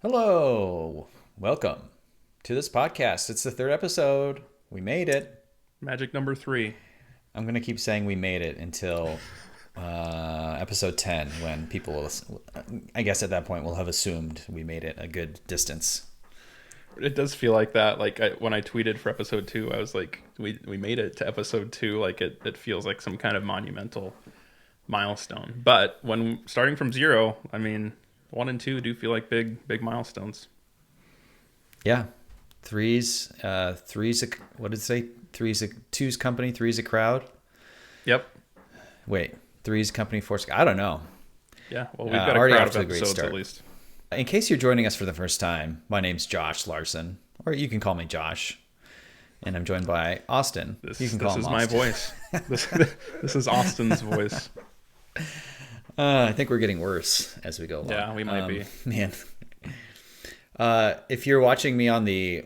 Hello, welcome to this podcast. It's the third episode. We made it. Magic number 3. I'm going to keep saying we made it until episode 10 when people will, I guess at that point, will have assumed we made it a good distance. It does feel like that. When I tweeted for episode 2, I was like, we made it to episode 2. Like it feels like some kind of monumental milestone. But when starting from 0, I mean, 1 and 2 do feel like big milestones. Yeah. What did it say? Two's company, three's a crowd. Yep. Wait, three's company, four's, I don't know. Yeah. Well, we've got a already crowd off of to a great episodes start. at least. In case you're joining us for the first time, my name's Josh Larson, or you can call me Josh, and I'm joined by Austin. This You can call is him my Austin. voice. This is Austin's voice. I think we're getting worse as we go along. Yeah, we might be. Man, if you're watching me on the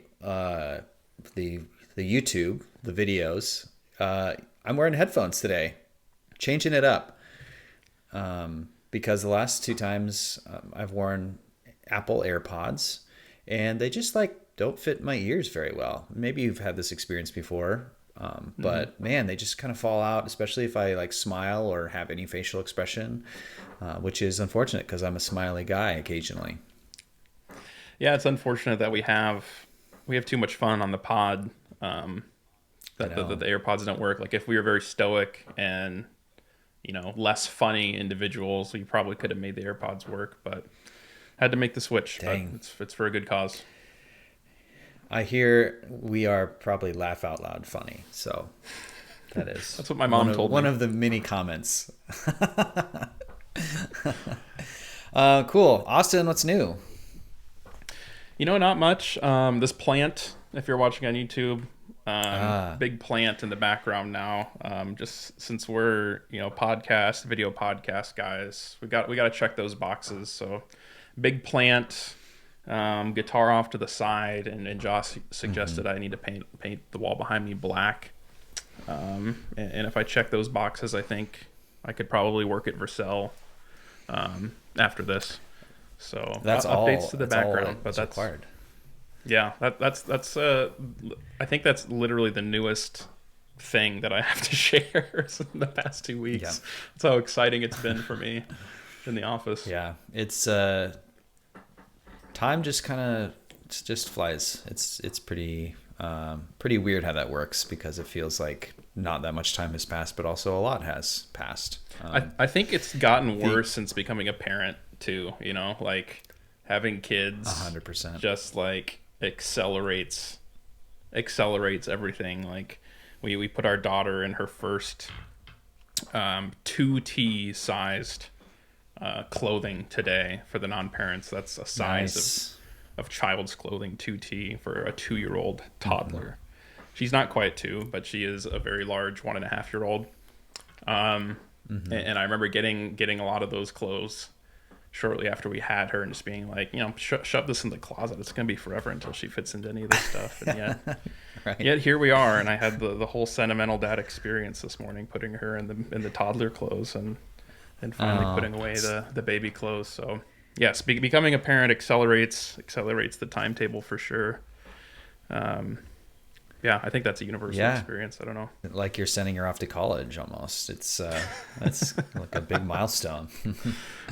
YouTube, the videos, I'm wearing headphones today, changing it up, because the last two times I've worn Apple AirPods, and they just don't fit my ears very well. Maybe you've had this experience before. But man, they just kind of fall out, especially if I smile or have any facial expression, which is unfortunate because I'm a smiley guy occasionally. Yeah, it's unfortunate that we have too much fun on the pod. That the AirPods don't work. Like if we were very stoic and less funny individuals, we probably could have made the AirPods work, but had to make the switch. Dang. But it's for a good cause. I hear we are probably laugh out loud funny, so that is That's what my mom told me. One of the many comments. Cool, Austin. What's new? Not much. This plant, if you're watching on YouTube, big plant in the background now. Just since we're video podcast guys, we got to check those boxes. So, big plant, guitar off to the side, and Josh suggested I need to paint the wall behind me black. And if I check those boxes, I think I could probably work at Vercel after this. So That's updates all to the that's all background, but that's required. yeah, that's I think that's literally the newest thing that I have to share in the past 2 weeks. Yeah. That's how exciting it's been for me in the office. Yeah, it's time just kind of just flies. It's pretty weird how that works because it feels like not that much time has passed, but also a lot has passed. I think it's gotten worse since becoming a parent too. Like having kids, 100%. just accelerates everything. Like we put our daughter in her first 2T sized clothing today for the non-parents. That's a size Nice. of child's clothing, 2T for a 2-year-old toddler. She's not quite 2, but she is a very large 1.5-year-old. And I remember getting a lot of those clothes shortly after we had her and just being like, shove this in the closet. It's going to be forever until she fits into any of this stuff. And Right. yet here we are. And I had the whole sentimental dad experience this morning, putting her in the toddler clothes and finally putting away the baby clothes. So yes, becoming a parent accelerates the timetable for sure. Yeah, I think that's a universal experience. I don't know. Like you're sending her off to college almost. It's that's like a big milestone.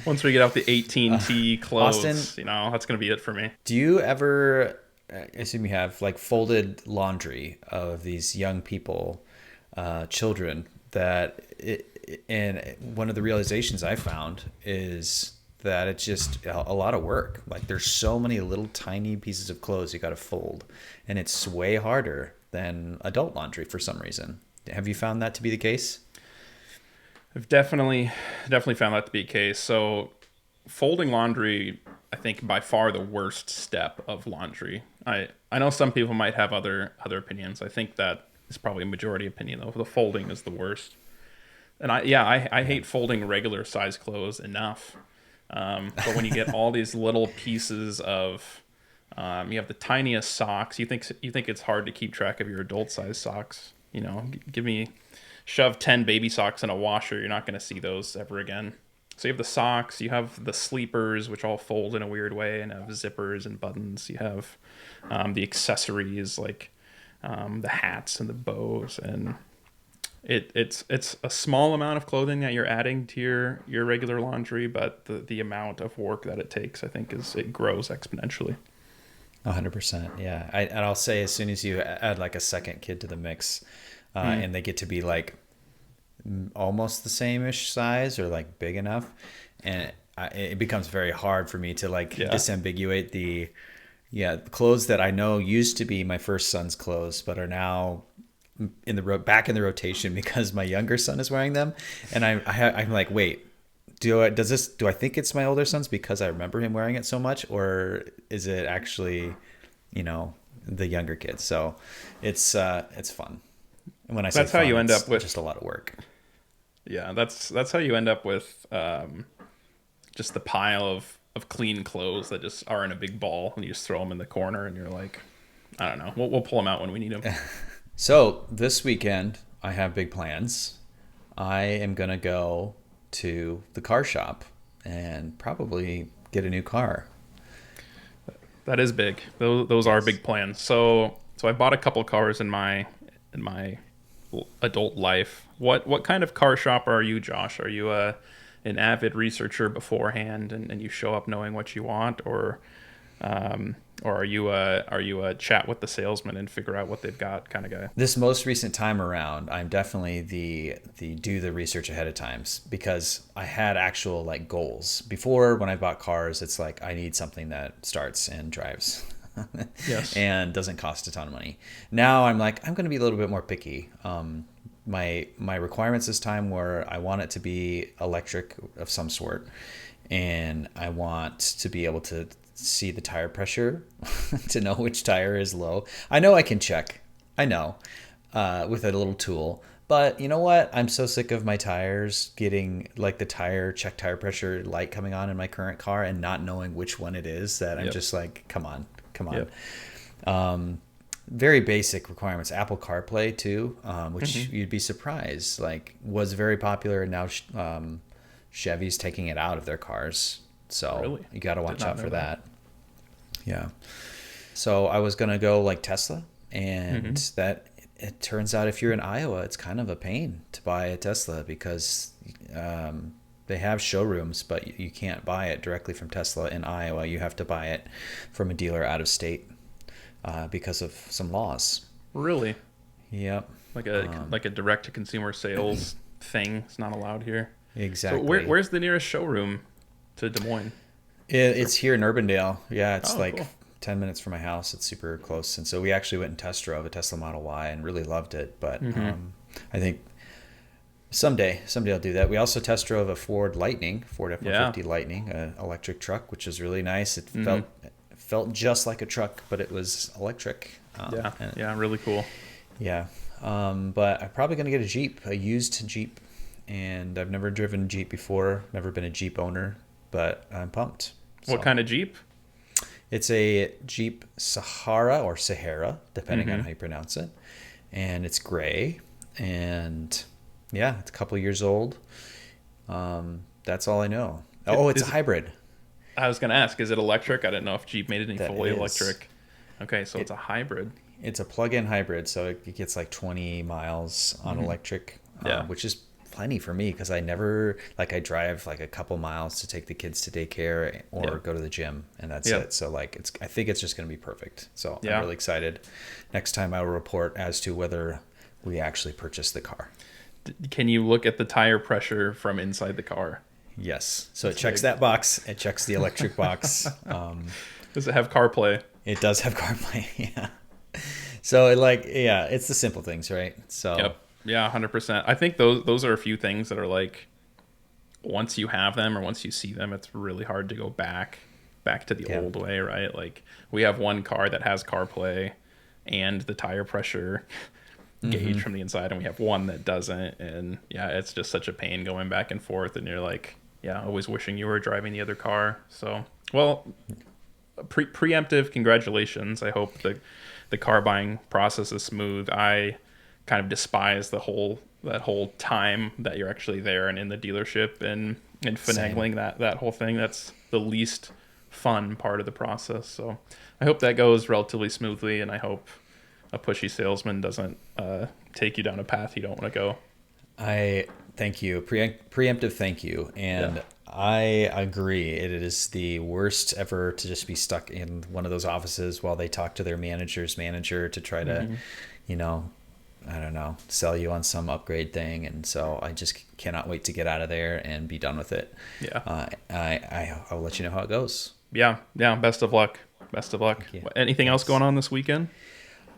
Once we get out the 18T clothes, Austin, that's going to be it for me. do you ever, I assume you have, folded laundry of these young people, children, and one of the realizations I found is that it's just a lot of work. Like there's so many little tiny pieces of clothes you got to fold, and it's way harder than adult laundry for some reason. Have you found that to be the case? I've definitely found that to be the case. So folding laundry, I think by far the worst step of laundry. I know some people might have other opinions. I think that is probably a majority opinion though. The folding is the worst. And I hate folding regular size clothes enough. But when you get all these little pieces of you have the tiniest socks. You think it's hard to keep track of your adult size socks. Shove 10 baby socks in a washer. You're not going to see those ever again. So you have the socks, you have the sleepers, which all fold in a weird way and have zippers and buttons. You have the accessories like the hats and the bows, and it's a small amount of clothing that you're adding to your regular laundry, but the amount of work that it takes, I think, it grows exponentially. 100%. Yeah. And I'll say, as soon as you add like a second kid to the mix, and they get to be like almost the same-ish size or like big enough, and it becomes very hard for me to like disambiguate the clothes that I know used to be my first son's clothes but are now back in the rotation because my younger son is wearing them, and I'm like, wait, do I think it's my older son's because I remember him wearing it so much, or is it actually, the younger kid? So it's fun. And when I say That's how fun, you end it's up with just a lot of work. Yeah, that's how you end up with just the pile of clean clothes that just are in a big ball, and you just throw them in the corner, and you're like, I don't know, we'll pull them out when we need them. So this weekend, I have big plans. I am going to go to the car shop and probably get a new car. That is big. Those are big plans. So I bought a couple cars in my adult life. What kind of car shopper are you, Josh? Are you an avid researcher beforehand and you show up knowing what you want, or are you a chat with the salesman and figure out what they've got kind of guy? This most recent time around, I'm definitely the do the research ahead of times, because I had actual like goals. Before, when I bought cars, it's like I need something that starts and drives. Yes. And doesn't cost a ton of money. Now I'm like, I'm going to be a little bit more picky. My requirements this time were, I want it to be electric of some sort, and I want to be able to see the tire pressure to know which tire is low. I know I can check. I know, with a little tool. But you know what? I'm so sick of my tires getting like the check tire pressure light coming on in my current car and not knowing which one it is, that I'm just like, come on. Yep. Very basic requirements. Apple CarPlay too, which you'd be surprised, like was very popular, and now Chevy's taking it out of their cars. So really? You got to watch out for that. Yeah. So I was going to go like Tesla, and that it turns out if you're in Iowa, it's kind of a pain to buy a Tesla, because they have showrooms, but you can't buy it directly from Tesla in Iowa. You have to buy it from a dealer out of state because of some laws. Really? Yep. Like a direct to consumer sales thing. It's not allowed here. Exactly. So where's the nearest showroom to Des Moines? It's here in Urbandale. Yeah, it's cool. 10 minutes from my house. It's super close. And so we actually went and test drove a Tesla Model Y and really loved it. But I think someday I'll do that. We also test drove a Ford F-150 Lightning, an electric truck, which is really nice. It felt just like a truck, but it was electric. Really cool. Yeah. But I'm probably going to get a used Jeep. And I've never driven a Jeep before, never been a Jeep owner, but I'm pumped. What kind of Jeep? It's a Jeep Sahara, or Sahara, depending on how you pronounce it. And it's gray. And yeah, it's a couple years old. That's all I know. It's a hybrid. I was going to ask, is it electric? I didn't know if Jeep made it fully electric. Okay, so it's a hybrid. It's a plug-in hybrid, so it gets like 20 miles on electric, which is plenty for me, because I drive like a couple miles to take the kids to daycare or go to the gym, and that's it. So like I think it's just going to be perfect. So I'm really excited. Next time I will report as to whether we actually purchased the car. Can you look at the tire pressure from inside the car? Yes. So it checks that box. It checks the electric box. Does it have CarPlay? It does have CarPlay. Yeah. So it's the simple things, right? So. Yep. Yeah, 100%. I think those are a few things that are like, once you have them or once you see them, it's really hard to go back to the old way, right? Like we have one car that has CarPlay and the tire pressure gauge from the inside, and we have one that doesn't, and it's just such a pain going back and forth, and you're like, always wishing you were driving the other car. So, well, preemptive congratulations. I hope the car buying process is smooth. I kind of despise that whole time that you're actually there and in the dealership, and and finagling that whole thing. That's the least fun part of the process. So I hope that goes relatively smoothly, and I hope a pushy salesman doesn't take you down a path you don't want to go. I thank you, preemptive thank you, and Yeah. I agree. It is the worst ever to just be stuck in one of those offices while they talk to their manager's manager to try to, you know, I don't know, sell you on some upgrade thing. And so I just cannot wait to get out of there and be done with it. Yeah. I'll let you know how it goes. Yeah. Best of luck. Best of luck. Thank you. Anything else Thanks. going on this weekend?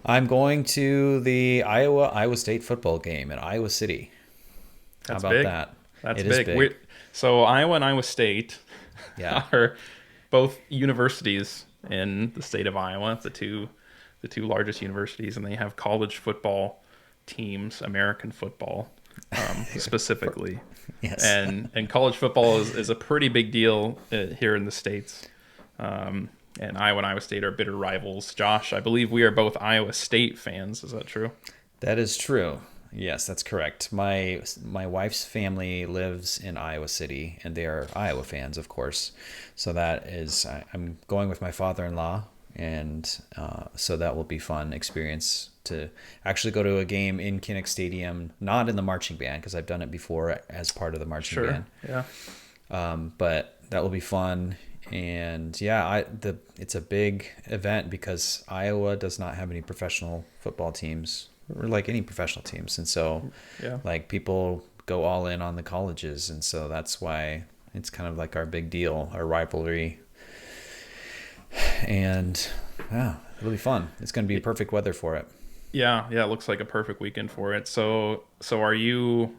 I'm going to the Iowa State football game in Iowa City. How That's about big. that? That's It is big. So Iowa and Iowa State Yeah. are both universities in the state of Iowa, the two largest universities, and they have college football teams, American football specifically. Yes. And college football is a pretty big deal here in the States. And Iowa and Iowa State are bitter rivals. Josh, I believe we are both Iowa State fans. Is that true? That is true. Yes, that's correct. My wife's family lives in Iowa City, and they are Iowa fans, of course. So that is, I'm going with my father-in-law, and so that will be fun experience to actually go to a game in Kinnick Stadium, not in the marching band because I've done it before as part of the marching band. Yeah. But that will be fun. And yeah, it's a big event because Iowa does not have any professional football teams or like any professional teams. And so Yeah. like people go all in on the colleges. And so that's why it's kind of like our big deal, our rivalry. And yeah, it'll be fun. It's going to be perfect weather for it. Yeah. It looks like a perfect weekend for it. So are you?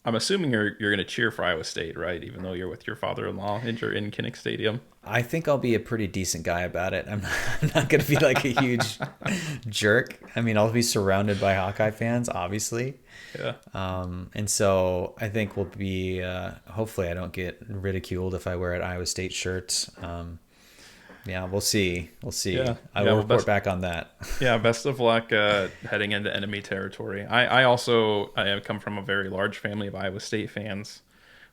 I'm assuming you're going to cheer for Iowa State, right? Even though you're with your father-in-law and you're in Kinnick Stadium. I think I'll be a pretty decent guy about it. I'm not going to be like a huge jerk. I mean, I'll be surrounded by Hawkeye fans, obviously. Yeah. And so I think we'll be, hopefully I don't get ridiculed if I wear an Iowa State shirt. Yeah, we'll see. Yeah. I will report back on that. Yeah, best of luck heading into enemy territory. I have come from a very large family of Iowa State fans,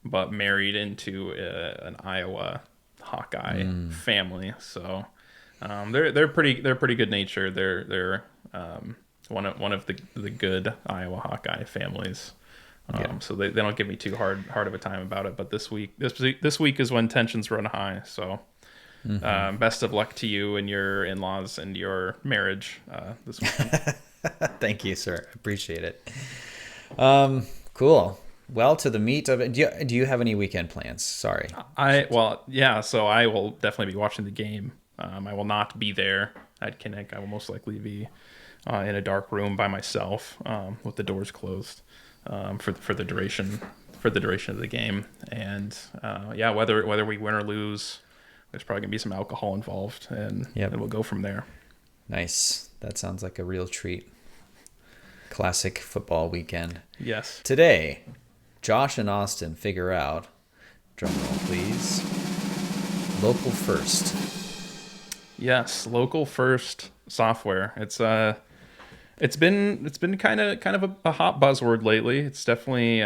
but married into an Iowa Hawkeye family. So they're pretty good natured. They're one of the good Iowa Hawkeye families. So they don't give me too hard of a time about it. But this week is when tensions run high. So. Best of luck to you and your in-laws and your marriage this weekend. Thank you, sir. Appreciate it. Cool. Well, to the meat of it, do you have any weekend plans? Sorry. So I will definitely be watching the game. I will not be there at Kinnick. I will most likely be in a dark room by myself with the doors closed for the duration of the game. And whether we win or lose, there's probably gonna be some alcohol involved, and we'll go from there. Nice. That sounds like a real treat. Classic football weekend. Yes. Today, Josh and Austin figure out, drum roll please, local first. Yes, local first software. It's been kind of a hot buzzword lately. It's definitely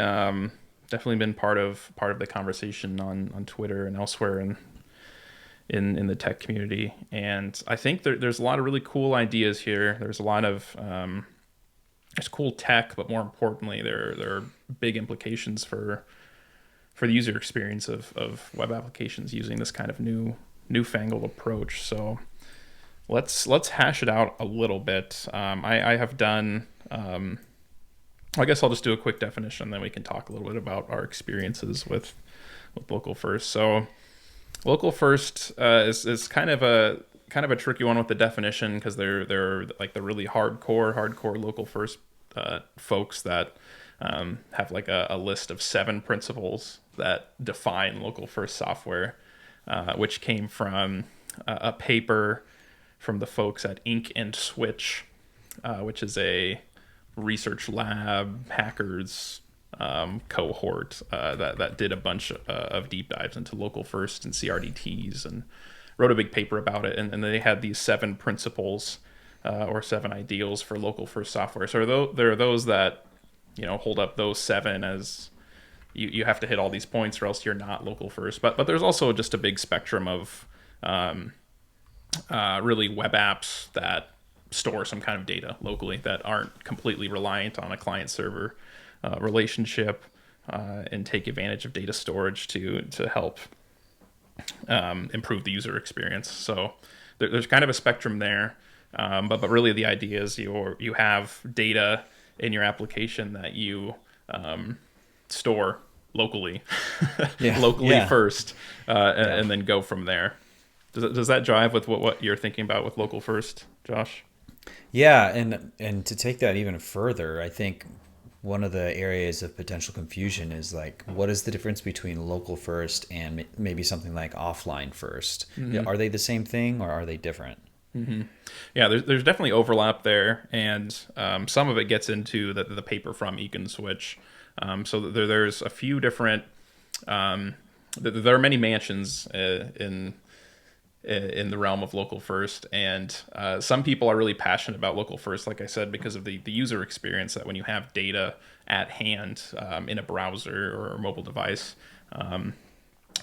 been part of the conversation on Twitter and elsewhere in the tech community. And I think there's a lot of really cool ideas here. There's a lot of there's cool tech, but more importantly, there are big implications for the user experience of web applications using this kind of newfangled approach. So let's hash it out a little bit. I have done. I guess I'll just do a quick definition, then we can talk a little bit about our experiences with local first. So local first is kind of a tricky one with the definition, because they're like the really hardcore local first folks that have like a list of 7 principles that define local first software, which came from a paper from the folks at Ink and Switch, which is a research lab hackers cohort that did a bunch of deep dives into local first and CRDTs and wrote a big paper about it. And they had these 7 principles or 7 ideals for local first software. So there are those that hold up those 7 as you have to hit all these points or else you're not local first. But there's also just a big spectrum of really web apps that store some kind of data locally that aren't completely reliant on a client server relationship, and take advantage of data storage to help improve the user experience. So there's kind of a spectrum there, but really the idea is you have data in your application that you store locally, first, and then go from there. Does that jive with what you're thinking about with local first, Josh? Yeah, and to take that even further, I think one of the areas of potential confusion is like, what is the difference between local first and maybe something like offline first? Mm-hmm. Are they the same thing or are they different? Mm-hmm. Yeah, there's definitely overlap there, and some of it gets into the paper from Switch. So there's a few different. There are many mansions in the realm of local first, and some people are really passionate about local first, like I said, because of the user experience, that when you have data at hand in a browser or a mobile device,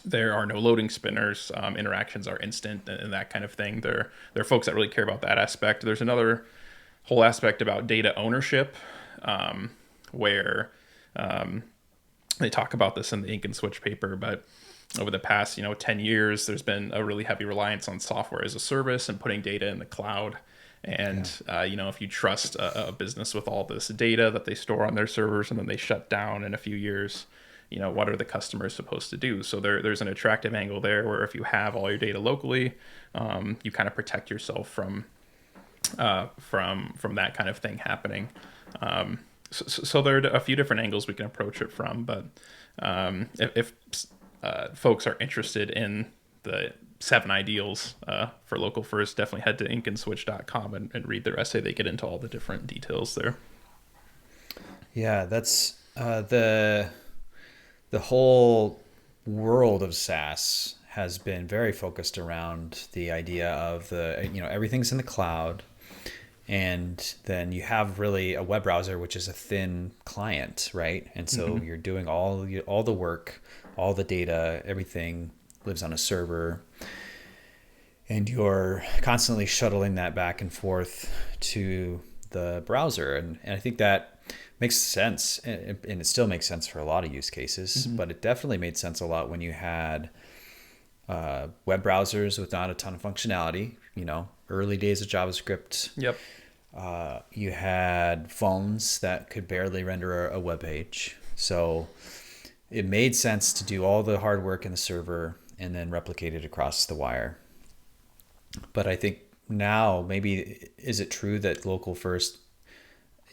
there are no loading spinners, interactions are instant, and that kind of thing. There are folks that really care about that aspect. There's another whole aspect about data ownership, where they talk about this in the Ink and Switch paper, but over the past 10 years, there's been a really heavy reliance on software as a service and putting data in the cloud. And if you trust a business with all this data that they store on their servers and then they shut down in a few years, what are the customers supposed to do? So there's an attractive angle there where if you have all your data locally, you kind of protect yourself from that kind of thing happening. So there are a few different angles we can approach it from, but if folks are interested in the 7 ideals for local first, definitely head to inkandswitch.com and read their essay. They get into all the different details there. Yeah, that's the whole world of SaaS has been very focused around the idea of everything's in the cloud, and then you have really a web browser, which is a thin client, right? And so you're doing all the work, all the data, everything lives on a server, and you're constantly shuttling that back and forth to the browser. And I think that makes sense, and it still makes sense for a lot of use cases, but it definitely made sense a lot when you had web browsers with not a ton of functionality, early days of JavaScript. Yep. You had phones that could barely render a web page. So it made sense to do all the hard work in the server and then replicate it across the wire. But I think now, maybe, is it true that local first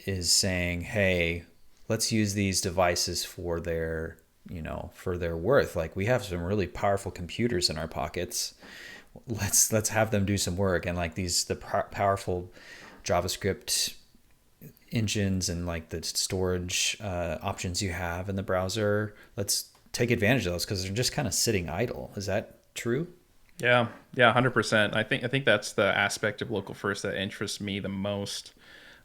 is saying, hey, let's use these devices for their worth? Like, we have some really powerful computers in our pockets. Let's have them do some work. And like the powerful JavaScript engines and like the storage options you have in the browser, let's take advantage of those because they're just kind of sitting idle. Is that true? Yeah, 100%. I think that's the aspect of local first that interests me the most,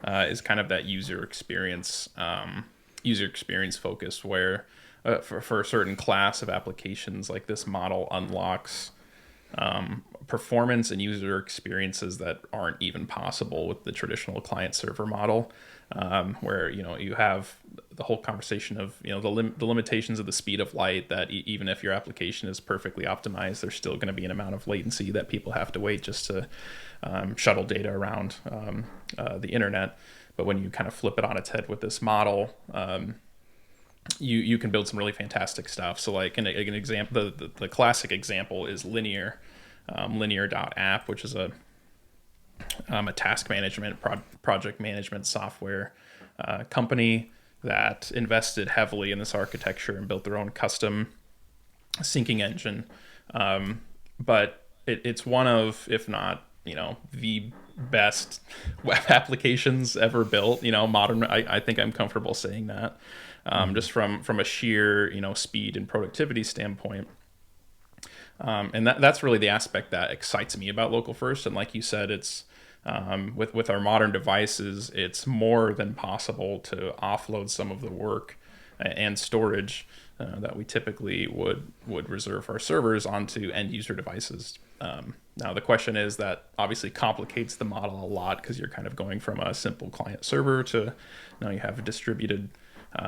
is kind of that user experience focus, where for a certain class of applications, like this model unlocks performance and user experiences that aren't even possible with the traditional client server model, where you have the whole conversation of the limitations of the speed of light, that even if your application is perfectly optimized, there's still going to be an amount of latency that people have to wait just to shuttle data around the internet. But when you kind of flip it on its head with this model, you can build some really fantastic stuff. So like an example, the classic example is Linear, Linear.app, which is a task management, project management software company that invested heavily in this architecture and built their own custom syncing engine. But it's one of, if not, the best web applications ever built, modern. I think I'm comfortable saying that, just from a sheer, speed and productivity standpoint. And that's really the aspect that excites me about local first. And like you said, it's with our modern devices, it's more than possible to offload some of the work and storage that we typically would reserve our servers onto end user devices. Now the question is that obviously complicates the model a lot, because you're kind of going from a simple client server to now you have distributed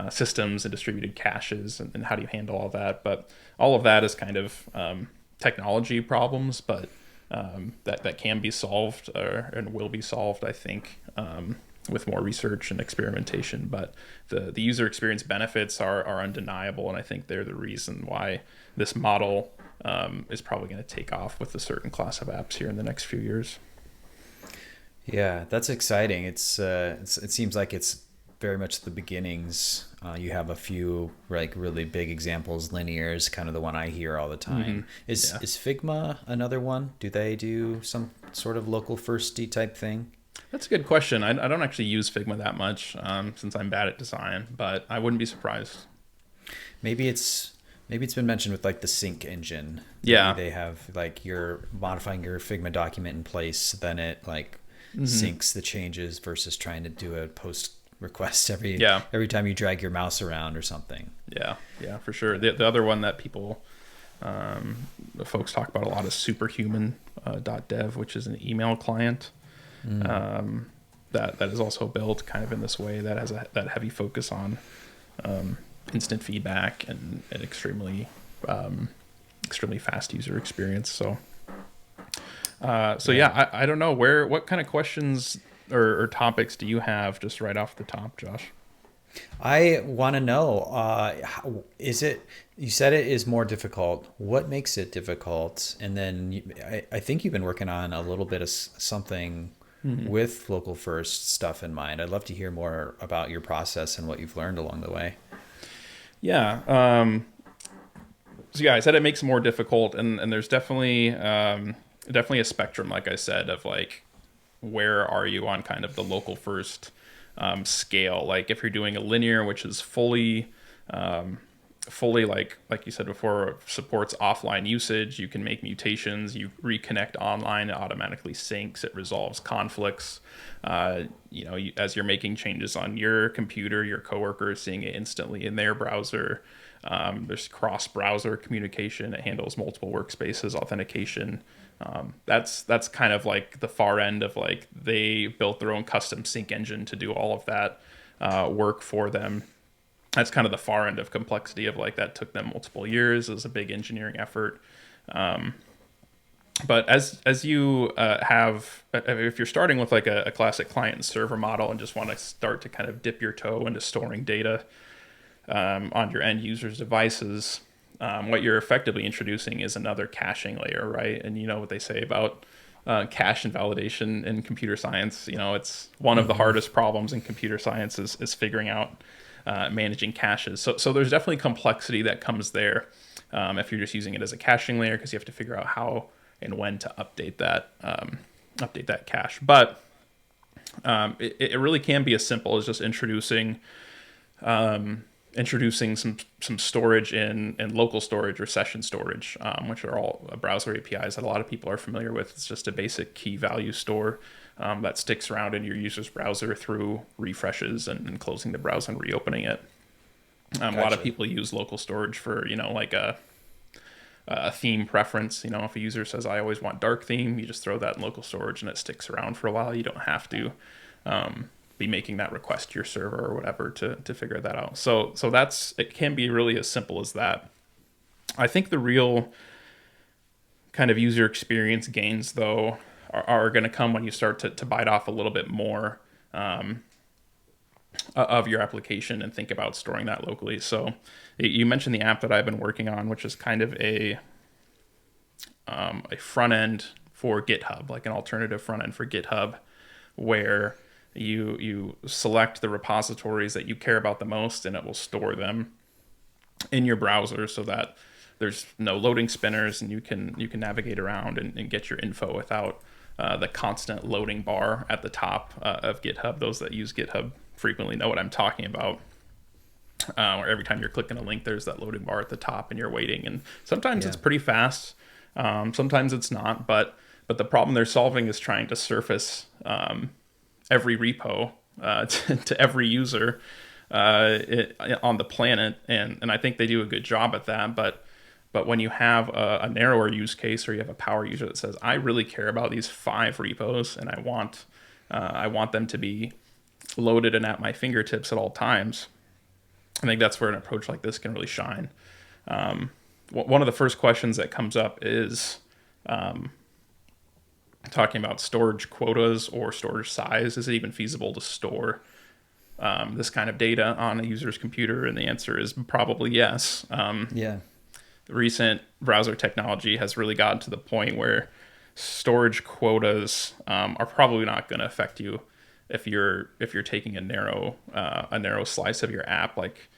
systems and distributed caches, and how do you handle all that? But all of that is kind of technology problems, but that can be solved and will be solved, I think, with more research and experimentation. But the user experience benefits are undeniable, and I think they're the reason why this model is probably going to take off with a certain class of apps here in the next few years. Yeah, that's exciting. It seems like it's very much the beginnings. You have a few like really big examples. Linear is kind of the one I hear all the time. Is Figma another one? Do they do some sort of local firsty type thing? That's a good question. I don't actually use Figma that much since I'm bad at design, but I wouldn't be surprised. Maybe it's been mentioned with like the sync engine. Yeah. Maybe they have like you're modifying your Figma document in place, then it like syncs the changes versus trying to do a post request every time you drag your mouse around or something. Yeah, for sure. The other one that people folks talk about a lot is Superhuman .dev, which is an email client that is also built kind of in this way, that has that heavy focus on instant feedback and extremely fast user experience. So I don't know what kind of questions or topics do you have just right off the top, Josh? I want to know, you said it is more difficult. What makes it difficult? And then I think you've been working on a little bit of something with local first stuff in mind. I'd love to hear more about your process and what you've learned along the way. Yeah. I said it makes it more difficult, and there's definitely a spectrum, like I said, of like, where are you on kind of the local first scale? Like if you're doing a linear, which is fully like you said before, supports offline usage, you can make mutations, you reconnect online, it automatically syncs, it resolves conflicts. As you're making changes on your computer, your coworker is seeing it instantly in their browser. There's cross-browser communication. It handles multiple workspaces, authentication. That's kind of like the far end of like they built their own custom sync engine to do all of that work for them. That's kind of the far end of complexity of like that took them multiple years. It was a big engineering effort. But as you if you're starting with like a classic client and server model and just want to start to kind of dip your toe into storing data on your end users' devices, what you're effectively introducing is another caching layer, right? And you know what they say about cache invalidation in computer science. It's one of the hardest problems in computer science is figuring out managing caches. So there's definitely complexity that comes there if you're just using it as a caching layer, because you have to figure out how and when to update that cache. But it really can be as simple as just introducing some storage in local storage or session storage, which are all browser APIs that a lot of people are familiar with. It's just a basic key value store that sticks around in your user's browser through refreshes and closing the browser and reopening it. Gotcha. A lot of people use local storage for, like a theme preference. If a user says, I always want dark theme, you just throw that in local storage and it sticks around for a while. You don't have to be making that request to your server or whatever to figure that out. So it can be really as simple as that. I think the real kind of user experience gains, though, are going to come when you start to bite off a little bit more of your application and think about storing that locally. So you mentioned the app that I've been working on, which is kind of a front end for GitHub, like an alternative front end for GitHub, where you select the repositories that you care about the most, and it will store them in your browser so that there's no loading spinners, and you can navigate around and get your info without the constant loading bar at the top of GitHub. Those that use GitHub frequently know what I'm talking about. Where every time you're clicking a link, there's that loading bar at the top, and you're waiting. And sometimes it's pretty fast, sometimes it's not. But the problem they're solving is trying to surface every repo to every user on the planet, and I think they do a good job at that. But when you have a narrower use case, or you have a power user that says, I really care about these 5 repos, and I want them to be loaded and at my fingertips at all times, I think that's where an approach like this can really shine. One of the first questions that comes up is talking about storage quotas or storage size. Is it even feasible to store this kind of data on a user's computer? And the answer is probably yes. Yeah. The recent browser technology has really gotten to the point where storage quotas are probably not going to affect you if you're taking a narrow slice of your app, like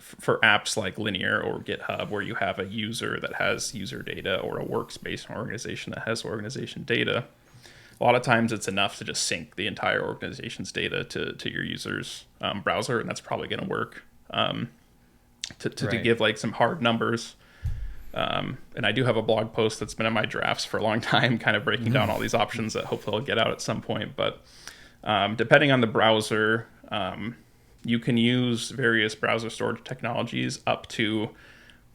for apps like Linear or GitHub, where you have a user that has user data, or a workspace organization that has organization data. A lot of times it's enough to just sync the entire organization's data to your user's browser, and that's probably going to work. To give like some hard numbers. And I do have a blog post that's been in my drafts for a long time, kind of breaking down all these options that hopefully I'll get out at some point. But depending on the browser, you can use various browser storage technologies up to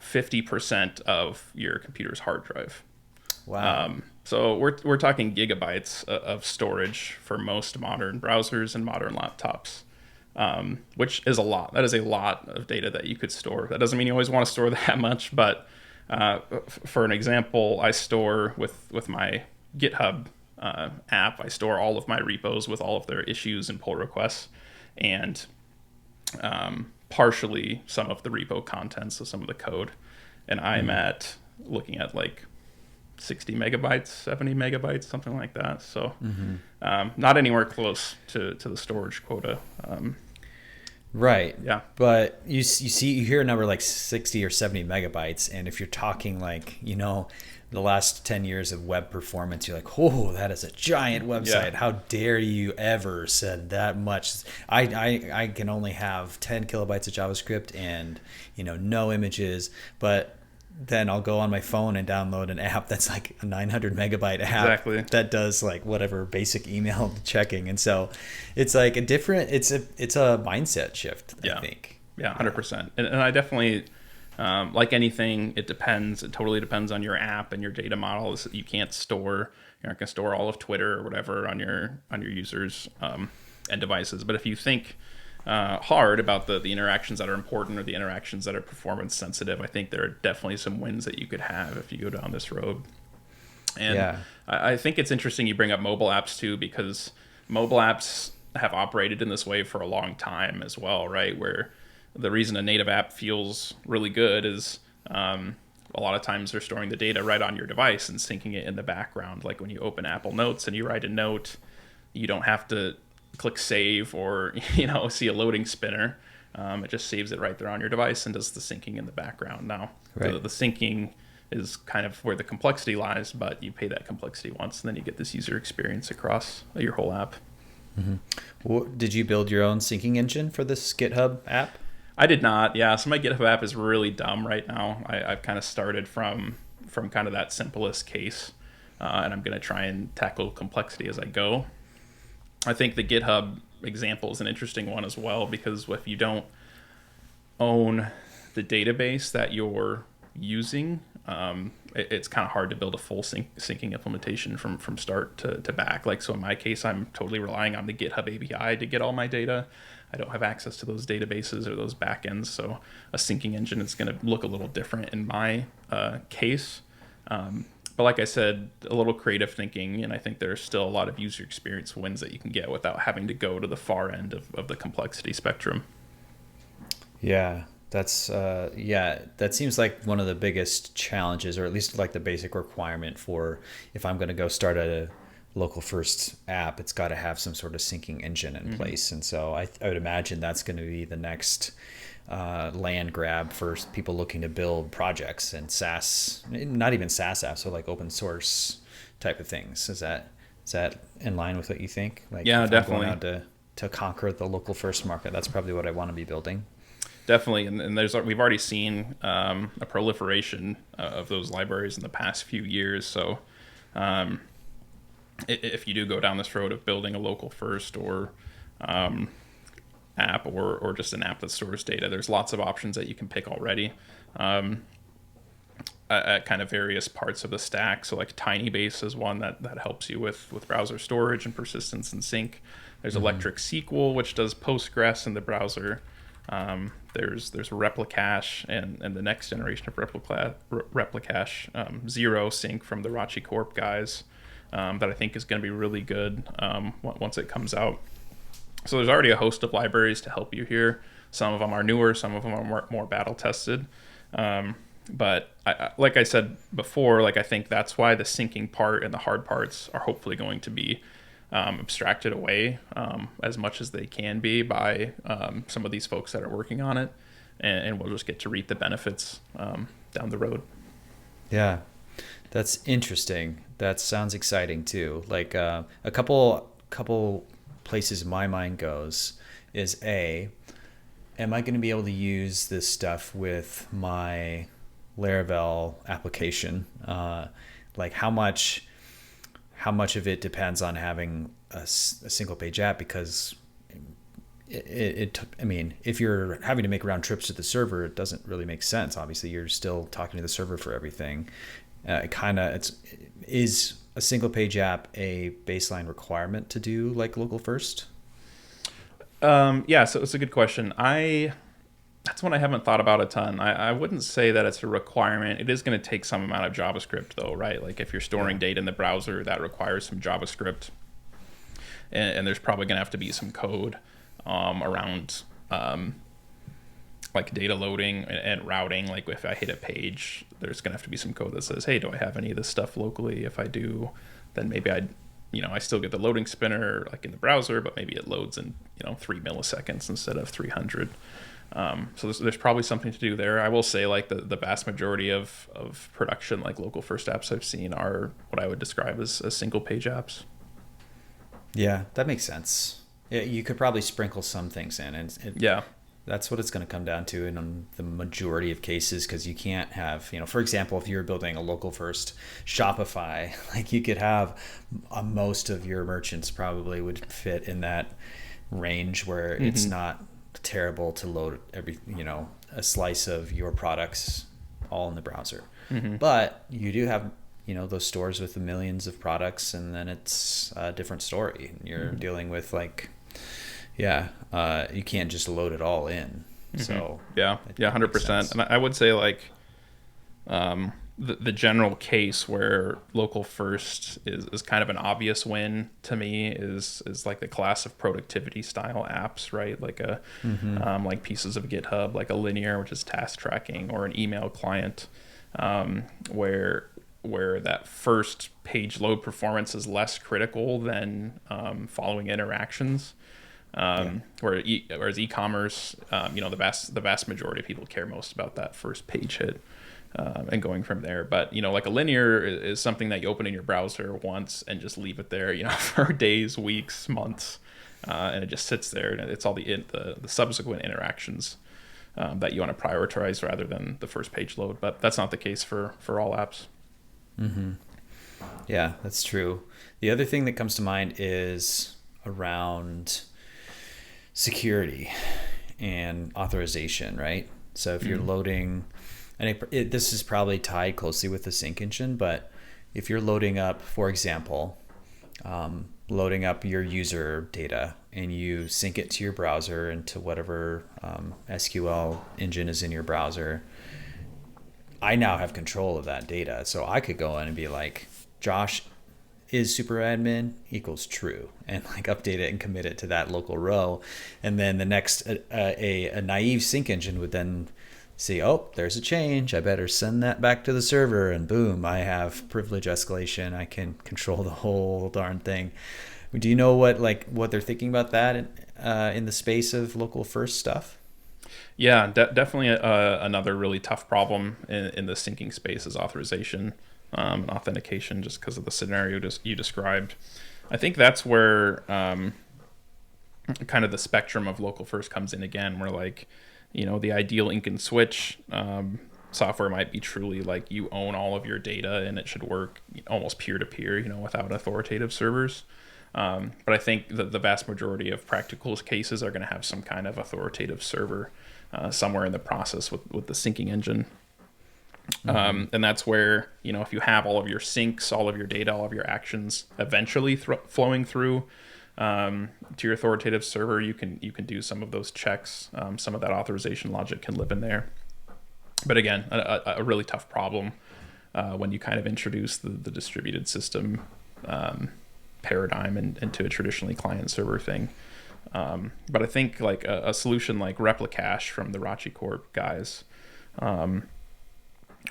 50% of your computer's hard drive. Wow. So we're talking gigabytes of storage for most modern browsers and modern laptops. Which is a lot. That is a lot of data that you could store. That doesn't mean you always want to store that much, but for an example, I store with my GitHub app, I store all of my repos with all of their issues and pull requests, and partially some of the repo contents, so some of the code. And I'm looking at like 60 megabytes, 70 megabytes, something like that. So not anywhere close to the storage quota. Right. Yeah. But you hear a number like 60 or 70 megabytes, and if you're talking like, the last 10 years of web performance, you're like, oh, that is a giant website. Yeah. How dare you ever said that much? I can only have 10 kilobytes of JavaScript and, no images, but then I'll go on my phone and download an app that's like a 900 megabyte app that does like whatever basic email checking. And so it's like it's a mindset shift, I think. Yeah, 100%. And I definitely, like anything, it depends. It totally depends on your app and your data model. You can't store, you're not going to store all of Twitter or whatever on your users' end devices. But if you think hard about the interactions that are important or the interactions that are performance sensitive, I think there are definitely some wins that you could have if you go down this road. And I think it's interesting you bring up mobile apps too, because mobile apps have operated in this way for a long time as well, right? Where the reason a native app feels really good is a lot of times they're storing the data right on your device and syncing it in the background. Like when you open Apple Notes and you write a note, you don't have to click save or see a loading spinner. It just saves it right there on your device and does the syncing in the background. Now the syncing is kind of where the complexity lies, but you pay that complexity once and then you get this user experience across your whole app. Well, did you build your own syncing engine for this GitHub app? I did not. So my GitHub app is really dumb right now. I've kind of started from kind of that simplest case, and I'm going to try and tackle complexity as I go. I think the GitHub example is an interesting one as well, because if you don't own the database that you're using, it's kind of hard to build a full syncing implementation from start to back. Like, so in my case, I'm totally relying on the GitHub API to get all my data. I don't have access to those databases or those backends, so a syncing engine is going to look a little different in my case. But like I said, a little creative thinking, and I think there's still a lot of user experience wins that you can get without having to go to the far end of the complexity spectrum. Yeah, that seems like one of the biggest challenges, or at least like the basic requirement for if I'm going to go start a local first app, it's got to have some sort of syncing engine in place. And so I would imagine that's going to be the next land grab for people looking to build projects and SaaS, not even SaaS apps, so like open source type of things. Is that in line with what you think? Like, yeah, definitely. I'm going out to conquer the local first market, that's probably what I want to be building. Definitely, and we've already seen a proliferation of those libraries in the past few years. So if you do go down this road of building a local first or app or just an app that stores data. There's lots of options that you can pick already. At kind of various parts of the stack. So like TinyBase is one that helps you with browser storage and persistence and sync. There's Electric SQL, which does Postgres in the browser. There's Replicache and the next generation of Replicache, Zero Sync from the Rachi Corp guys, that I think is going to be really good once it comes out. So there's already a host of libraries to help you here. Some of them are newer, some of them are more battle tested. But like I said before, like I think that's why the syncing part and the hard parts are hopefully going to be abstracted away as much as they can be by some of these folks that are working on it, and we'll just get to reap the benefits down the road. Yeah, that's interesting. That sounds exciting too. Like a couple places my mind goes is am I going to be able to use this stuff with my Laravel application? Like how much of it depends on having a single page app? Because I mean, if you're having to make round trips to the server, it doesn't really make sense. Obviously, you're still talking to the server for everything. Is a single page app a baseline requirement to do like local first? Yeah, so it's a good question. That's one I haven't thought about a ton. I wouldn't say that it's a requirement. It is going to take some amount of JavaScript, though, right? Like if you're storing data in the browser, that requires some JavaScript. And there's probably going to have to be some code around like data loading and routing. Like if I hit a page, there's going to have to be some code that says, hey, do I have any of this stuff locally? If I do, then maybe I still get the loading spinner like in the browser, but maybe it loads in 3 milliseconds instead of 300. So there's probably something to do there. I will say like the vast majority of production like local first apps I've seen are what I would describe as single page apps. Yeah, that makes sense. Yeah, you could probably sprinkle some things in, and yeah, that's what it's going to come down to in the majority of cases, because you can't have, for example, if you're building a local first Shopify, like you could have most of your merchants probably would fit in that range where it's not terrible to load a slice of your products all in the browser. But you do have those stores with the millions of products, and then it's a different story. You're dealing with you can't just load it all in. So 100%. And I would say like the general case where local first is kind of an obvious win to me is like the class of productivity style apps, right? Like like pieces of GitHub, like a Linear, which is task tracking, or an email client, where that first page load performance is less critical than following interactions. Whereas e-commerce, the vast majority of people care most about that first page hit. And going from there. But, like a Linear is something that you open in your browser once and just leave it there, for days, weeks, months, and it just sits there, and it's all the subsequent interactions that you want to prioritize rather than the first page load. But that's not the case for all apps. Yeah, that's true. The other thing that comes to mind is around security and authorization, right? So if you're loading... And this is probably tied closely with the sync engine, but if you're loading up, for example, loading up your user data and you sync it to your browser and to whatever SQL engine is in your browser, I now have control of that data. So I could go in and be like, Josh is superadmin equals true, and like update it and commit it to that local row. And then the next, a naive sync engine would then see, oh, there's a change, I better send that back to the server, and boom, I have privilege escalation. I can control the whole darn thing. Do you know what they're thinking about that in the space of local first stuff? Yeah, definitely another really tough problem in the syncing space is authorization and authentication, just because of the scenario you described. I think that's where kind of the spectrum of local first comes in again, where like, the ideal ink and switch software might be truly like you own all of your data and it should work almost peer-to-peer, without authoritative servers. But I think that the vast majority of practical cases are going to have some kind of authoritative server somewhere in the process with the syncing engine. And that's where, if you have all of your syncs, all of your data, all of your actions eventually flowing through to your authoritative server, you can do some of those checks. Some of that authorization logic can live in there. But again, a really tough problem when you kind of introduce the distributed system paradigm into a traditionally client-server thing. But I think like a solution like Replicache from the Rachi Corp guys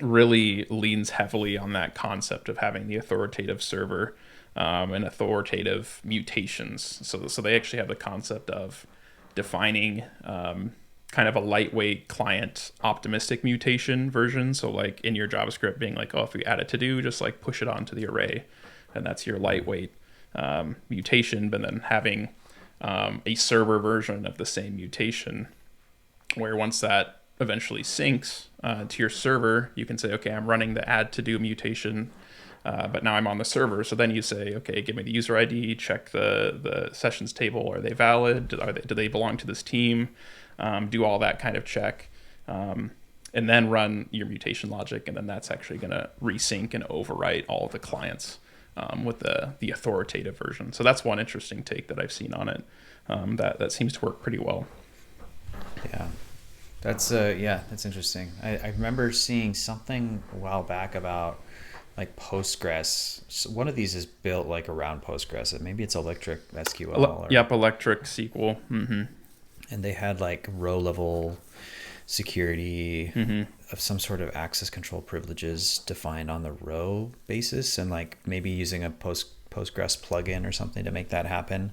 really leans heavily on that concept of having the authoritative server and authoritative mutations. So they actually have the concept of defining kind of a lightweight client optimistic mutation version. So like in your JavaScript being like, oh, if we add a to-do, just like push it onto the array. And that's your lightweight mutation. But then having a server version of the same mutation where once that eventually syncs to your server, you can say, okay, I'm running the add to do mutation, but now I'm on the server. So then you say, okay, give me the user ID, check the sessions table. Are they valid? Do they belong to this team? Do all that kind of check, and then run your mutation logic. And then that's actually going to resync and overwrite all of the clients with the authoritative version. So that's one interesting take that I've seen on it that seems to work pretty well. Yeah. That's interesting. I remember seeing something a while back about like Postgres. So one of these is built like around Postgres. Maybe it's Electric SQL. Yep, Electric SQL. Mm-hmm. And they had like row level security of some sort of access control privileges defined on the row basis, and like maybe using a Postgres plugin or something to make that happen.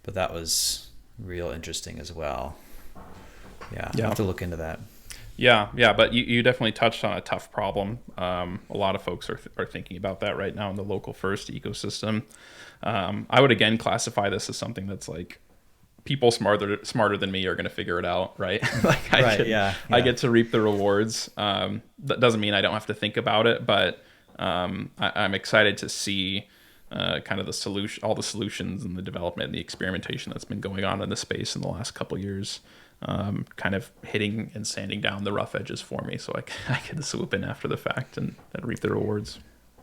But that was real interesting as well. Yeah, I'll have to look into that. Yeah, but you definitely touched on a tough problem. A lot of folks are thinking about that right now in the local first ecosystem. I would again classify this as something that's like people smarter than me are going to figure it out, right? Like I get to reap the rewards. That doesn't mean I don't have to think about it, but I'm excited to see kind of all the solutions and the development and the experimentation that's been going on in the space in the last couple of years. Kind of hitting and sanding down the rough edges for me, so I can swoop in after the fact and reap the rewards.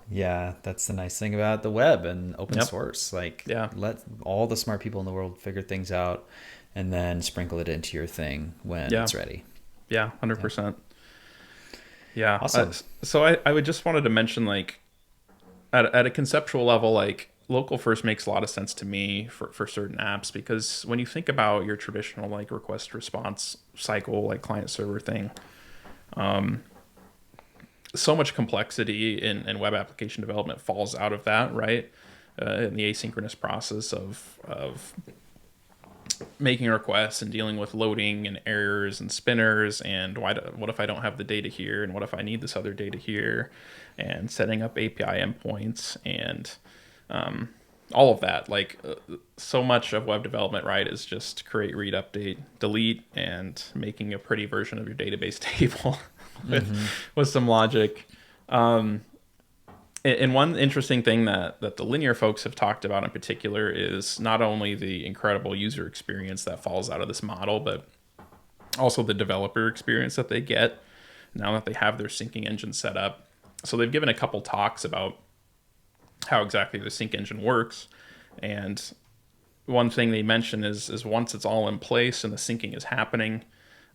Yeah, that's the nice thing about the web and open source. Like, let all the smart people in the world figure things out, and then sprinkle it into your thing when it's ready. Yeah, 100%. Yeah, awesome. So I would just wanted to mention, like, at a conceptual level, like, local first makes a lot of sense to me for certain apps, because when you think about your traditional like request response cycle, like client server thing, so much complexity in web application development falls out of that, right? In the asynchronous process of making requests and dealing with loading and errors and spinners and what if I don't have the data here, and what if I need this other data here, and setting up API endpoints and all of that. Like so much of web development, right, is just create, read, update, delete, and making a pretty version of your database table with some logic. And one interesting thing that the linear folks have talked about in particular is not only the incredible user experience that falls out of this model, but also the developer experience that they get now that they have their syncing engine set up. So they've given a couple talks about how exactly the sync engine works. And one thing they mention is once it's all in place and the syncing is happening,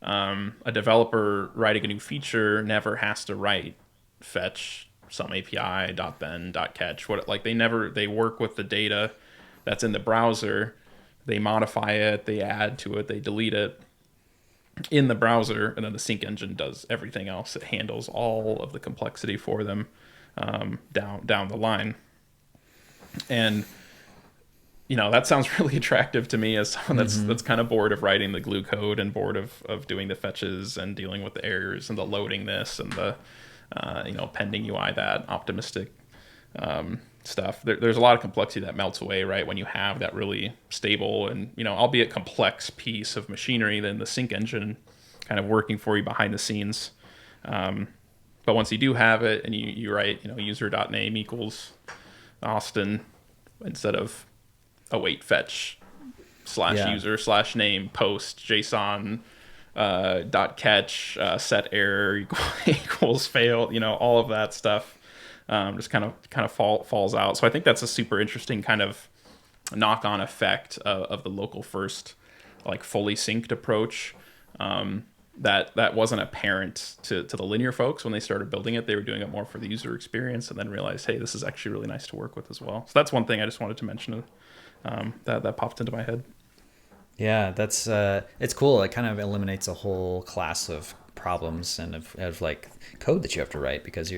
a developer writing a new feature never has to write fetch some API .then .catch. They work with the data that's in the browser, they modify it, they add to it, they delete it in the browser, and then the sync engine does everything else. It handles all of the complexity for them down the line. And that sounds really attractive to me as someone that's kind of bored of writing the glue code and bored of doing the fetches and dealing with the errors and the loading this and the pending UI that optimistic stuff. There's a lot of complexity that melts away, right, when you have that really stable and albeit complex piece of machinery, then the sync engine kind of working for you behind the scenes. But once you do have it and you write user.name equals Austin instead of await fetch / user / name post JSON dot catch set error equals fail, all of that stuff just kind of falls out. So I think that's a super interesting kind of knock-on effect of the local first, like fully synced approach. That wasn't apparent to the linear folks when they started building it. They were doing it more for the user experience, and then realized, hey, this is actually really nice to work with as well. So that's one thing I just wanted to mention that popped into my head. Yeah, that's it's cool. It kind of eliminates a whole class of problems and of like code that you have to write because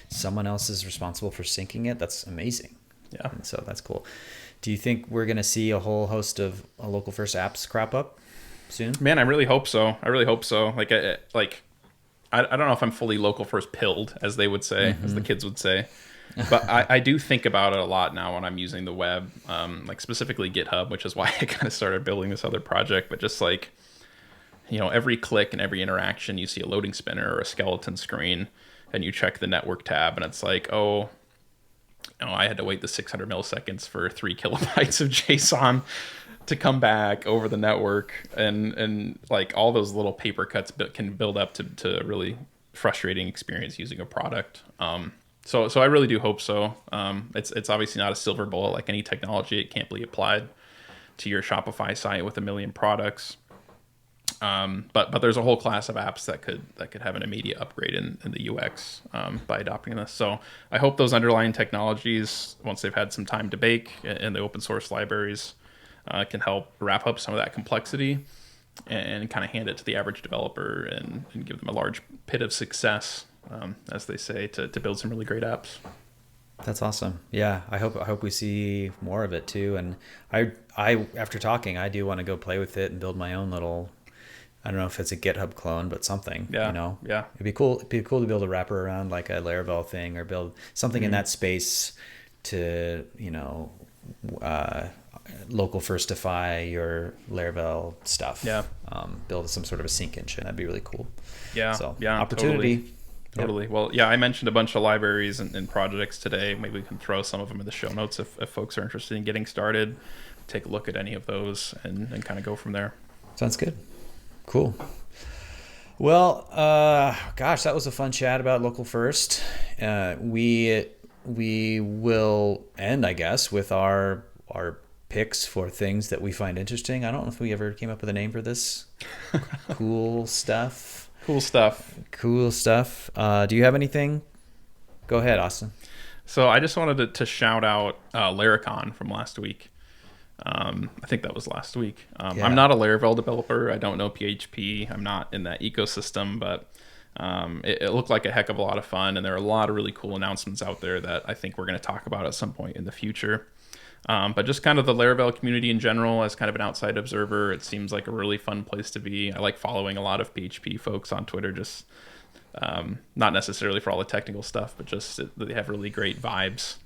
someone else is responsible for syncing it. That's amazing. Yeah, and so that's cool. Do you think we're going to see a whole host of local first apps crop up soon? Man, I really hope so. Like, I don't know if I'm fully local first pilled, as they would say, as the kids would say. But I do think about it a lot now when I'm using the web, like specifically GitHub, which is why I kind of started building this other project. But just like, every click and every interaction, you see a loading spinner or a skeleton screen, and you check the network tab, and it's like, oh, I had to wait the 600 milliseconds for 3 kilobytes of JSON to come back over the network, and like all those little paper cuts can build up to a really frustrating experience using a product. So I really do hope so. It's obviously not a silver bullet like any technology. It can't be applied to your Shopify site with 1 million products. But there's a whole class of apps that could have an immediate upgrade in the UX by adopting this. So I hope those underlying technologies, once they've had some time to bake in the open source libraries, can help wrap up some of that complexity and kind of hand it to the average developer and give them a large pit of success, as they say, to build some really great apps. That's awesome. Yeah, I hope we see more of it too. And I after talking, I do want to go play with it and build my own little. I don't know if it's a GitHub clone, but something. Yeah. Yeah. It'd be cool. It'd be cool to build a wrapper around like a Laravel thing, or build something in that space to local firstify your Laravel stuff. Yeah. Build some sort of a sync engine. That'd be really cool. Yeah. So yeah. opportunity. Totally. Yep. Well, yeah, I mentioned a bunch of libraries and projects today. Maybe we can throw some of them in the show notes if folks are interested in getting started. Take a look at any of those and kind of go from there. Sounds good. Cool. Well, gosh, that was a fun chat about local first. We will end, I guess, with our picks for things that we find interesting. I don't know if we ever came up with a name for this. Cool stuff. Cool stuff. Do you have anything? Go ahead, Austin. So I just wanted to shout out Laracon from last week. I think that was last week. Yeah. I'm not a Laravel developer. I don't know PHP. I'm not in that ecosystem, but it looked like a heck of a lot of fun. And there are a lot of really cool announcements out there that I think we're going to talk about at some point in the future. But just kind of the Laravel community in general, as kind of an outside observer, it seems like a really fun place to be. I like following a lot of PHP folks on Twitter, just not necessarily for all the technical stuff, but just they have really great vibes,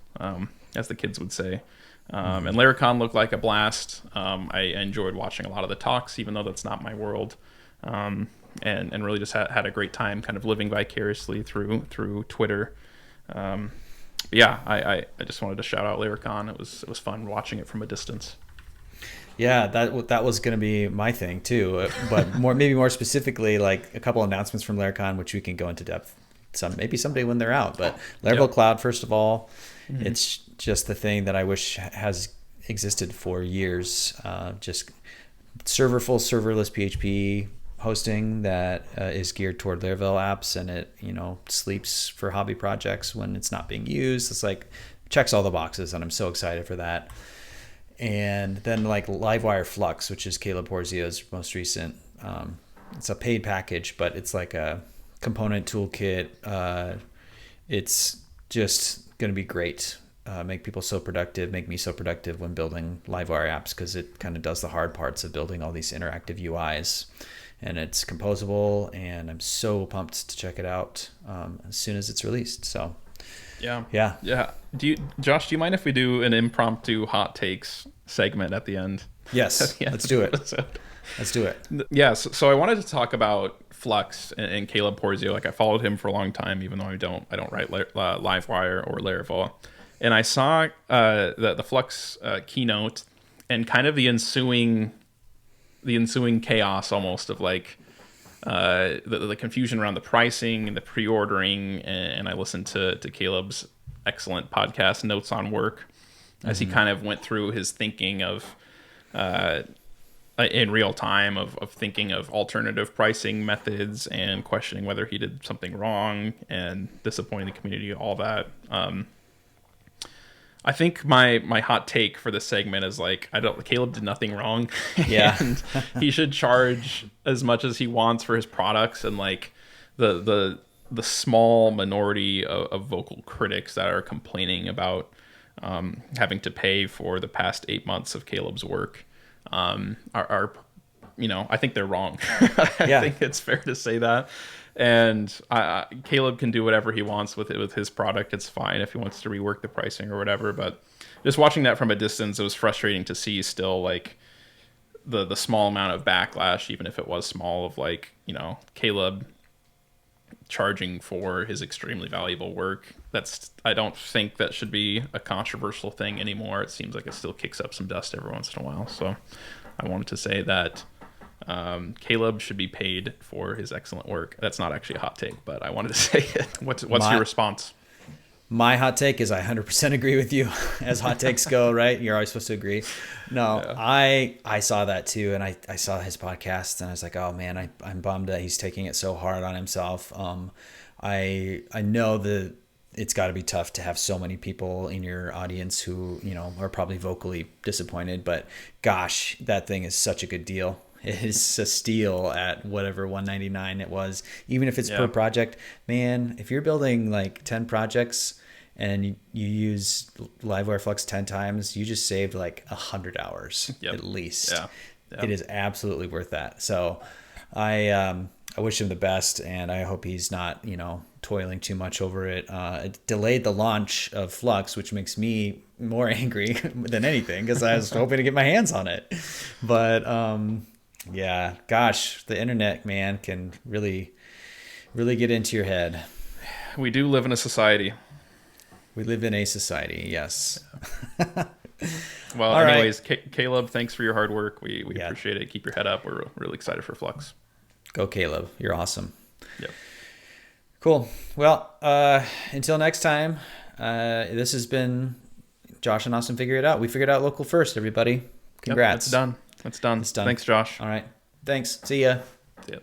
as the kids would say. And Laracon looked like a blast. I enjoyed watching a lot of the talks, even though that's not my world. And really just had a great time kind of living vicariously through Twitter. Yeah, I just wanted to shout out Laracon. It was fun watching it from a distance. Yeah, that was going to be my thing too. But maybe more specifically, like a couple announcements from Laracon, which we can go into depth maybe someday when they're out. But Laravel Cloud, first of all, it's just the thing that I wish has existed for years. Just full serverless PHP hosting that is geared toward Laravel apps, and it sleeps for hobby projects when it's not being used. It's like checks all the boxes, and I'm so excited for that. And then like Livewire Flux, which is Caleb Porzio's most recent. It's a paid package, but it's like a component toolkit. It's just going to be great. Make people so productive, make me so productive when building Livewire apps, because it kind of does the hard parts of building all these interactive UIs. And it's composable, and I'm so pumped to check it out as soon as it's released. So, yeah. Josh, do you mind if we do an impromptu hot takes segment at the end? Yes, let's do it. Let's do it. Yeah, so I wanted to talk about Flux and Caleb Porzio. Like, I followed him for a long time, even though I don't write Livewire or Laravel. And I saw the Flux keynote and kind of the ensuing chaos almost of like the confusion around the pricing and the pre-ordering. And I listened to Caleb's excellent podcast, Notes on Work, as he kind of went through his thinking of in real time of thinking of alternative pricing methods and questioning whether he did something wrong and disappointing the community, all that. I think my hot take for this segment is like, Caleb did nothing wrong. Yeah. And he should charge as much as he wants for his products. And like the small minority of vocal critics that are complaining about having to pay for the past 8 months of Caleb's work are I think they're wrong. I think it's fair to say that. And Caleb can do whatever he wants with his product. It's fine if he wants to rework the pricing or whatever. But just watching that from a distance, it was frustrating to see still like the small amount of backlash, even if it was small, of like, Caleb charging for his extremely valuable work. I don't think that should be a controversial thing anymore. It seems like it still kicks up some dust every once in a while. So I wanted to say that Caleb should be paid for his excellent work. That's not actually a hot take, but I wanted to say it. What's your response? My hot take is I 100% agree with you as hot takes go, right? You're always supposed to agree. No, yeah. I saw that too. And I saw his podcast and I was like, oh man, I'm bummed that he's taking it so hard on himself. I know that it's got to be tough to have so many people in your audience who, are probably vocally disappointed, but gosh, that thing is such a good deal. It is a steal at whatever $199 it was, even if it's per project. Man, if you're building like 10 projects and you use Livewire Flux 10 times, you just saved like 100 hours at least. It is absolutely worth that. So I wish him the best, and I hope he's not, toiling too much over it. It delayed the launch of Flux, which makes me more angry than anything because I was hoping to get my hands on it. But yeah, gosh, the internet, man, can really, really get into your head. We do live in a society. We live in a society, yes. Well, all anyways, right. Caleb, thanks for your hard work. We appreciate it. Keep your head up. We're really excited for Flux. Go, Caleb. You're awesome. Yep. Cool. Well, until next time, this has been Josh and Austin Figure It Out. We figured out local first, everybody. Congrats. Yep, It's done. It's done. Thanks, Josh. All right. Thanks. See ya. See ya.